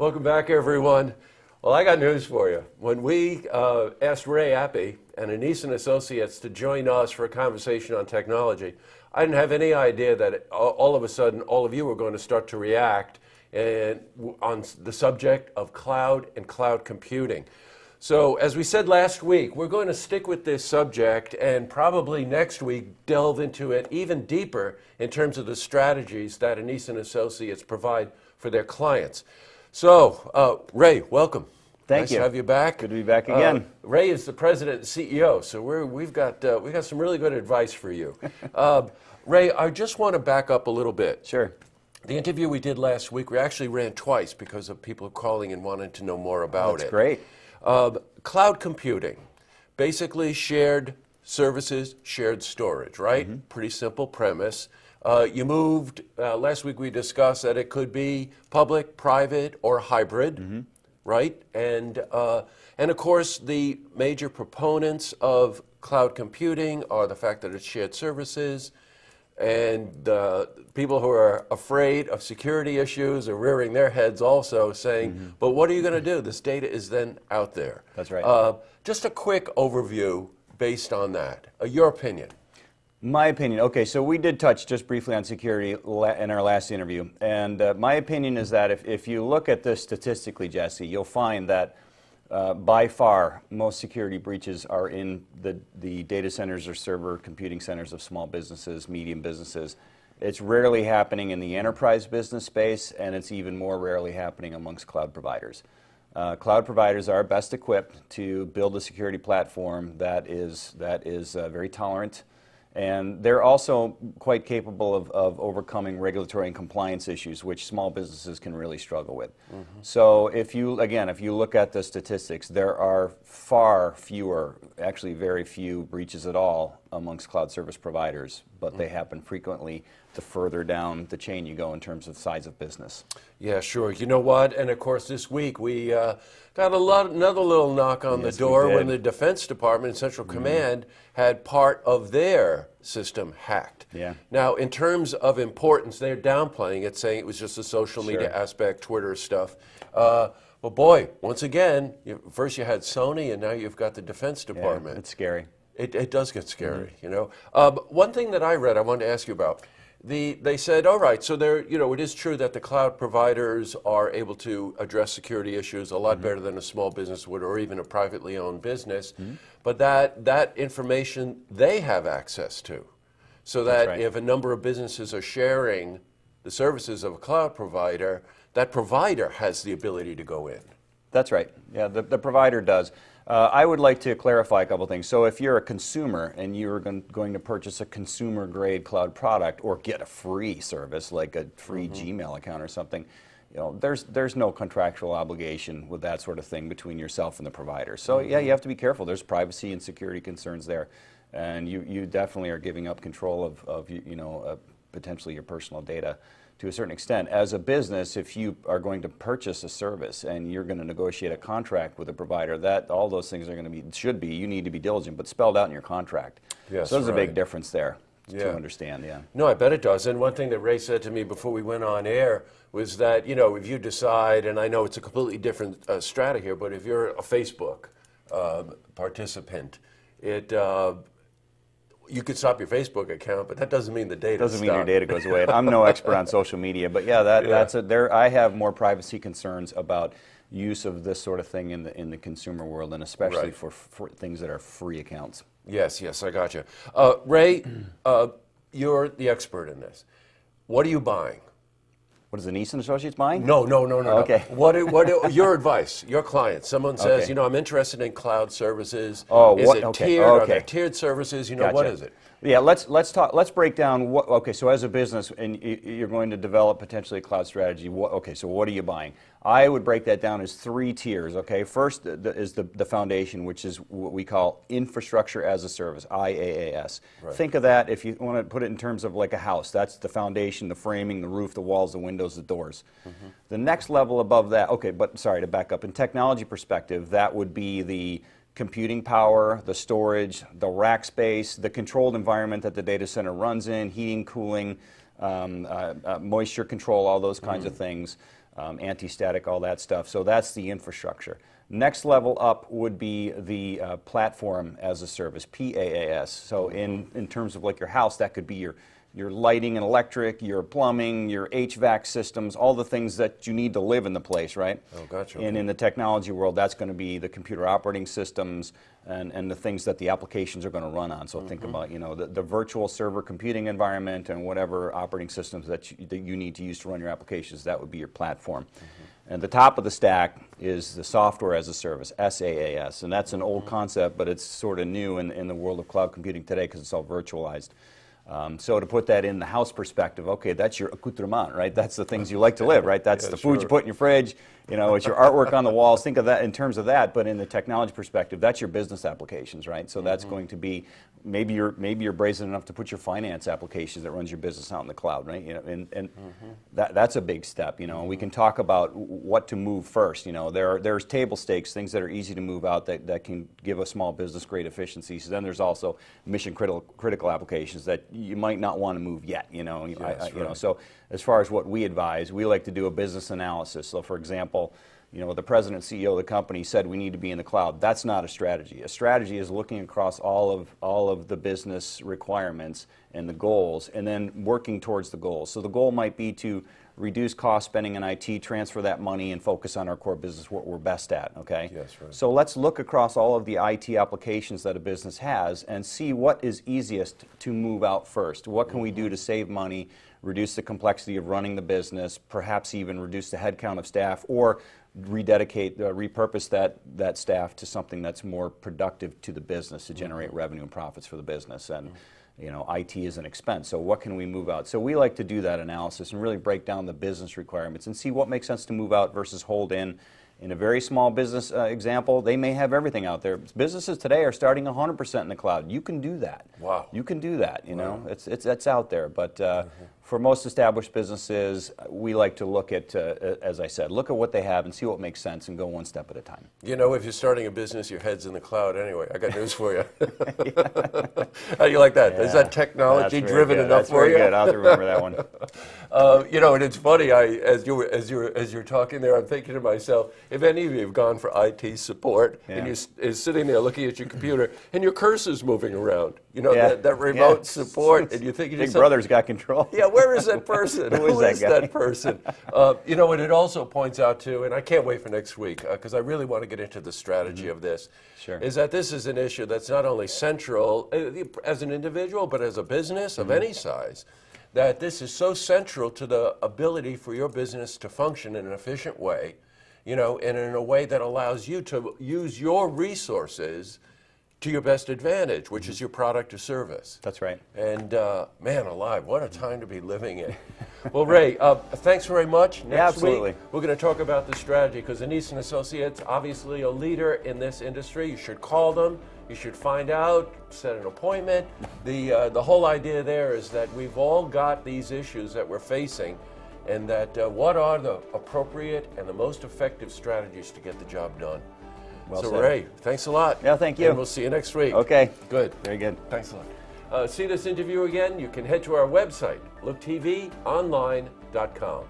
Welcome back, everyone. Well, I got news for you. When we asked Ray Appy and Anise and Associates to join us for a conversation on technology, I didn't have any idea that all of a sudden all of you were going to start to react on the subject of cloud and cloud computing. So, as we said last week, we're going to stick with this subject and probably next week delve into it even deeper in terms of the strategies that Anise and Associates provide for their clients. So, Ray, welcome. Thank Nice you. to have you back. Good to be back again. Ray is the president and CEO, so we've got some really good advice for you. Ray, I just want to back up a little bit. Sure. The interview we did last week, we actually ran twice because of people calling and wanting to know more about it. That's great. Cloud computing, basically shared services, shared storage, right? Mm-hmm. Pretty simple premise. You moved, last week we discussed that it could be public, private, or hybrid, Mm-hmm. right? And of course, the major proponents of cloud computing are the fact that it's shared services, and people who are afraid of security issues are rearing their heads also saying, but what are you going to do? This data is then out there. That's right. Just a quick overview based on that. Your opinion. My opinion, okay, so we did touch just briefly on security in our last interview, and my opinion is that if you look at this statistically, Jesse, you'll find that by far most security breaches are in the data centers or server computing centers of small businesses, medium businesses. It's rarely happening in the enterprise business space, and it's even more rarely happening amongst cloud providers. Cloud providers are best equipped to build a security platform that is very tolerant, and they're also quite capable of overcoming regulatory and compliance issues, which small businesses can really struggle with. Mm-hmm. So if you look at the statistics, there are far fewer, actually very few breaches at all amongst cloud service providers, but they happen frequently the further down the chain you go in terms of size of business. Yeah, sure. You know what? And of course, this week we got another little knock on the door when the Defense Department and Central Command had part of their system hacked. Yeah. Now, in terms of importance, they're downplaying it, saying it was just the social media aspect, Twitter stuff. Well, boy, once again, first you had Sony, and now you've got the Defense Department. Yeah, it's scary. It does get scary, you know. One thing that I read, I wanted to ask you about. They said, all right, so it is true that the cloud providers are able to address security issues a lot better than a small business would, or even a privately owned business, but that information they have access to, so that if a number of businesses are sharing the services of a cloud provider, that provider has the ability to go in. That's right. Yeah, the provider does. I would like to clarify a couple things. So if you're a consumer and you're going to purchase a consumer-grade cloud product or get a free service like a free Gmail account or something, there's no contractual obligation with that sort of thing between yourself and the provider. So yeah, you have to be careful. There's privacy and security concerns there, and you definitely are giving up control of potentially your personal data to a certain extent. As a business, if you are going to purchase a service and you're going to negotiate a contract with a provider, all those things are going to be, you need to be diligent, but spelled out in your contract. Yes, so there's a big difference there to understand, No, I bet it does. And one thing that Ray said to me before we went on air was that, if you decide, and I know it's a completely different strata here, but if you're a Facebook participant, you could stop your Facebook account, but that doesn't mean the data doesn't mean your data goes away. I'm no expert on social media, but I have more privacy concerns about use of this sort of thing in the consumer world, and especially for things that are free accounts. Yes, I got you. Ray, you're the expert in this. What are you buying? What is Anise and Associates buying? No. Okay. What your advice, your client? Someone says, I'm interested in cloud services. Oh, is it tiered? Are there tiered services? Gotcha. What is it? Yeah, let's talk. Let's break down. So as a business, and you're going to develop potentially a cloud strategy. So what are you buying? I would break that down as 3 tiers. Okay, first is the foundation, which is what we call infrastructure as a service, IaaS. Right. Think of that if you want to put it in terms of like a house. That's the foundation, the framing, the roof, the walls, the windows, the doors. The next level above that. Okay, but sorry to back up. In technology perspective, that would be the computing power, the storage, the rack space, the controlled environment that the data center runs in, heating, cooling, moisture control, all those kinds of things. anti-static, all that stuff. So that's the infrastructure. Next level up would be the platform as a service, PaaS. So in terms of like your house, that could be your lighting and electric, your plumbing, your HVAC systems, all the things that you need to live in the place, right? Oh, gotcha. And in the technology world, that's going to be the computer operating systems and the things that the applications are going to run on. So think about, you know, the virtual server computing environment and whatever operating systems that you need to use to run your applications. That would be your platform. And the top of the stack is the software as a service, SaaS. And that's an old concept, but it's sort of new in the world of cloud computing today because it's all virtualized. So to put that in the house perspective, okay, that's your accoutrement, right? That's the things you like to live, right? That's the food you put in your fridge, you know, it's your artwork on the walls. Think of that in terms of that, but in the technology perspective, that's your business applications, right? So that's going to be, maybe you're brazen enough to put your finance applications that runs your business out in the cloud, right? You know, and that's a big step, you know. And we can talk about what to move first, you know. There's table stakes, things that are easy to move out that can give a small business great efficiencies. Then there's also mission critical applications that you might not want to move yet, you know. You know, so as far as what we advise, we like to do a business analysis. So for example, you know, the president and CEO of the company said we need to be in the cloud. That's not a strategy. A strategy is looking across all of the business requirements and the goals and then working towards the goals. So the goal might be to reduce cost spending in IT, transfer that money, and focus on our core business, what we're best at, okay? Yes, right. So let's look across all of the IT applications that a business has and see what is easiest to move out first. What can we do to save money, reduce the complexity of running the business, perhaps even reduce the headcount of staff, or repurpose that staff to something that's more productive to the business to generate revenue and profits for the business. And you know, IT is an expense, so what can we move out? So we like to do that analysis and really break down the business requirements and see what makes sense to move out versus hold in. In a very small business example, they may have everything out there. Businesses today are starting 100% in the cloud. You can do that. Wow. You can do that, you know. It's out there. But for most established businesses, we like to look at, as I said, look at what they have and see what makes sense and go one step at a time. You know, if you're starting a business, your head's in the cloud anyway. I got news for you. How do you like that? Yeah. Is that technology driven enough for you? That's very good. I'll have to remember that one. You know, and it's funny. As you're talking there, I'm thinking to myself, if any of you have gone for IT support and you're sitting there looking at your computer and your cursor's moving around, you know, that remote support, and you think Big Brother's got control. Yeah, where is that person? Who is that person? You know, and it also points out too, and I can't wait for next week because I really want to get into the strategy of this. Sure. Is that this is an issue that's not only central as an individual, but as a business of any size. That this is so central to the ability for your business to function in an efficient way, you know, and in a way that allows you to use your resources to your best advantage, which is your product or service. That's right. And man alive, what a time to be living in. Well, Ray, thanks very much. Next absolutely. week, we're going to talk about the strategy because Anise & Associates, obviously a leader in this industry. You should call them. You should find out, set an appointment. The whole idea there is that we've all got these issues that we're facing and that what are the appropriate and the most effective strategies to get the job done. Well so said. Ray, thanks a lot. Yeah, thank you. And we'll see you next week. Okay. Good. Very good. Thanks a lot. See this interview again? You can head to our website, looktvonline.com.